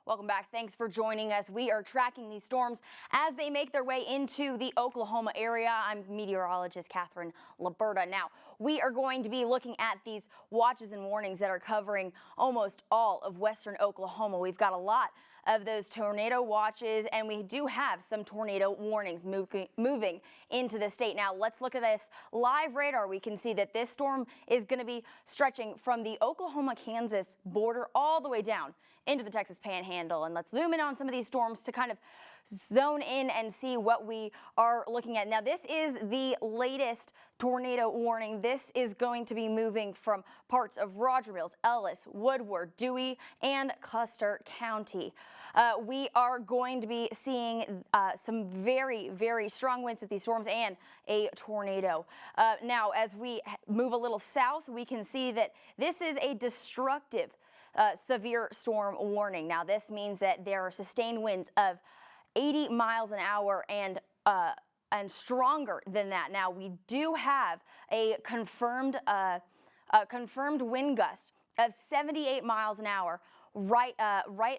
Welcome back. Thanks for joining us. We are tracking these storms as they make their way into the Oklahoma area. I'm meteorologist Catherine Liberta. Now, we are going to be looking at these watches and warnings that are covering almost all of western Oklahoma. We've got a lot of those tornado watches, and we do have some tornado warnings moving into the state. Now, let's look at this live radar. We can see that this storm is going to be stretching from the Oklahoma-Kansas border all the way down into the Texas Panhandle. And let's zoom in on some of these storms to kind of zone in and see what we are looking at. Now, this is the latest tornado warning. This is going to be moving from parts of Roger Mills, Ellis, Woodward, Dewey, and Custer County. We are going to be seeing some very, very strong winds with these storms and a tornado. Now, as we move a little south, we can see that this is a destructive severe storm warning. Now, this means that there are sustained winds of 80 miles an hour and stronger than that. Now, we do have a confirmed wind gust of 78 miles an hour right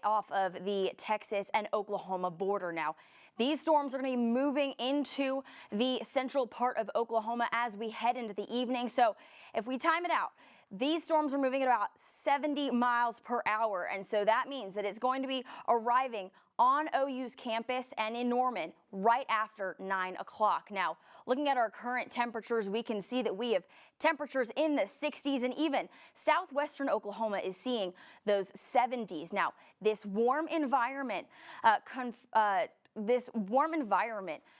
off of the Texas and Oklahoma border. Now, these storms are going to be moving into the central part of Oklahoma as we head into the evening. So if we time it out, these storms are moving at about 70 miles per hour, and so that means that it's going to be arriving on OU's campus and in Norman right after 9 o'clock. Now, looking at our current temperatures, we can see that we have temperatures in the 60s, and even southwestern Oklahoma is seeing those 70s. Now, this warm environment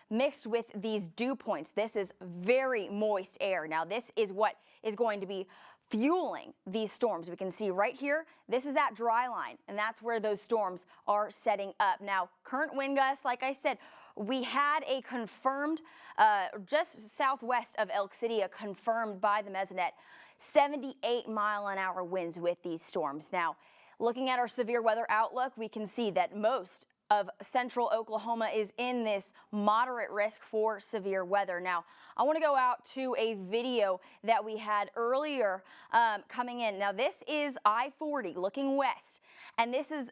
mixed with these dew points, this is very moist air. Now, this is what is going to be fueling these storms. We can see right here, this is that dry line, and that's where those storms are setting up. Now, current wind gusts, like I said, we had a confirmed, just southwest of Elk City, a confirmed by the Mesonet, 78-mile-an-hour winds with these storms. Now, looking at our severe weather outlook, we can see that most of central Oklahoma is in this moderate risk for severe weather. Now, I want to go out to a video that we had earlier coming in. Now, this is I-40 looking west, and this is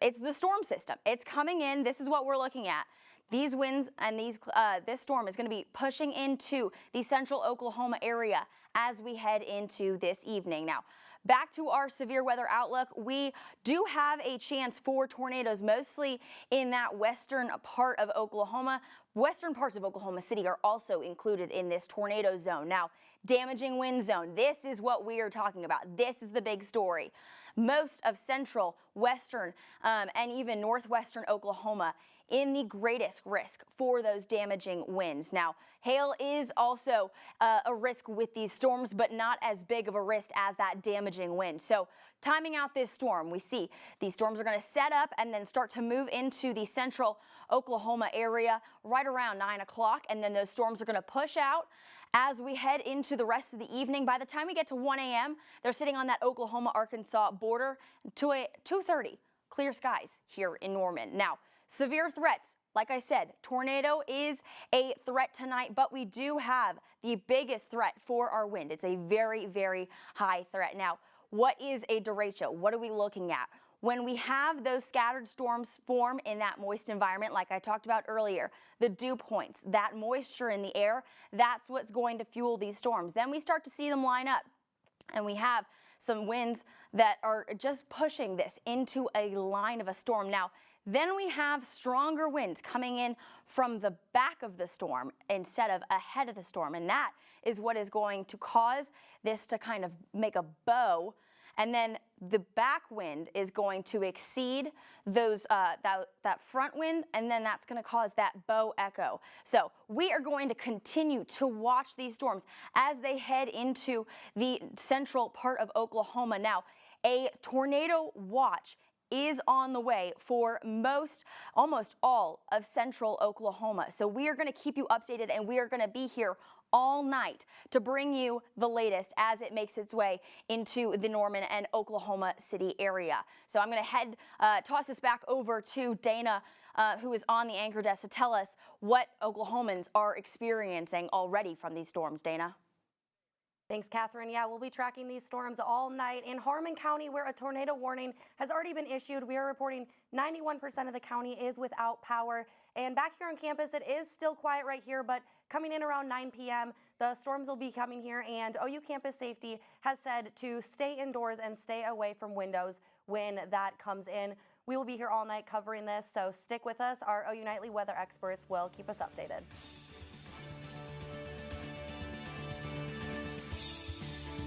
it's the storm system. It's coming in. This is what we're looking at. These winds and this storm is going to be pushing into the central Oklahoma area as we head into this evening. Now, back to our severe weather outlook, we do have a chance for tornadoes mostly in that western part of Oklahoma. Western parts of Oklahoma City are also included in this tornado zone. Now, damaging wind zone, this is what we are talking about. This is the big story. Most of central, western, and even northwestern Oklahoma in the greatest risk for those damaging winds. Now, hail is also a risk with these storms, but not as big of a risk as that damaging wind. So timing out this storm, we see these storms are going to set up and then start to move into the central Oklahoma area right around 9 o'clock, and then those storms are going to push out as we head into the rest of the evening. By the time we get to 1 a.m., they're sitting on that Oklahoma-Arkansas border to 2:30, clear skies here in Norman. Now, severe threats, like I said, tornado is a threat tonight, but we do have the biggest threat for our wind. It's a very, very high threat. Now, what is a derecho? What are we looking at? When we have those scattered storms form in that moist environment, like I talked about earlier, the dew points, that moisture in the air, that's what's going to fuel these storms. Then we start to see them line up, and we have some winds that are just pushing this into a line of a storm. Now, then we have stronger winds coming in from the back of the storm instead of ahead of the storm, and that is what is going to cause this to kind of make a bow. And then the back wind is going to exceed those that front wind, and then that's going to cause that bow echo. So we are going to continue to watch these storms as they head into the central part of Oklahoma. Now, a tornado watch is on the way for almost all of central Oklahoma. So we are going to keep you updated, and we are going to be here all night to bring you the latest as it makes its way into the Norman and Oklahoma City area. So I'm going to toss this back over to Dana, who is on the anchor desk, to tell us what Oklahomans are experiencing already from these storms. Dana? Thanks, Catherine. Yeah, we'll be tracking these storms all night. In Harmon County, where a tornado warning has already been issued, we are reporting 91% of the county is without power. And back here on campus, it is still quiet right here, but coming in around 9 p.m., the storms will be coming here, and OU Campus Safety has said to stay indoors and stay away from windows when that comes in. We will be here all night covering this, so stick with us. Our OU Nightly weather experts will keep us updated.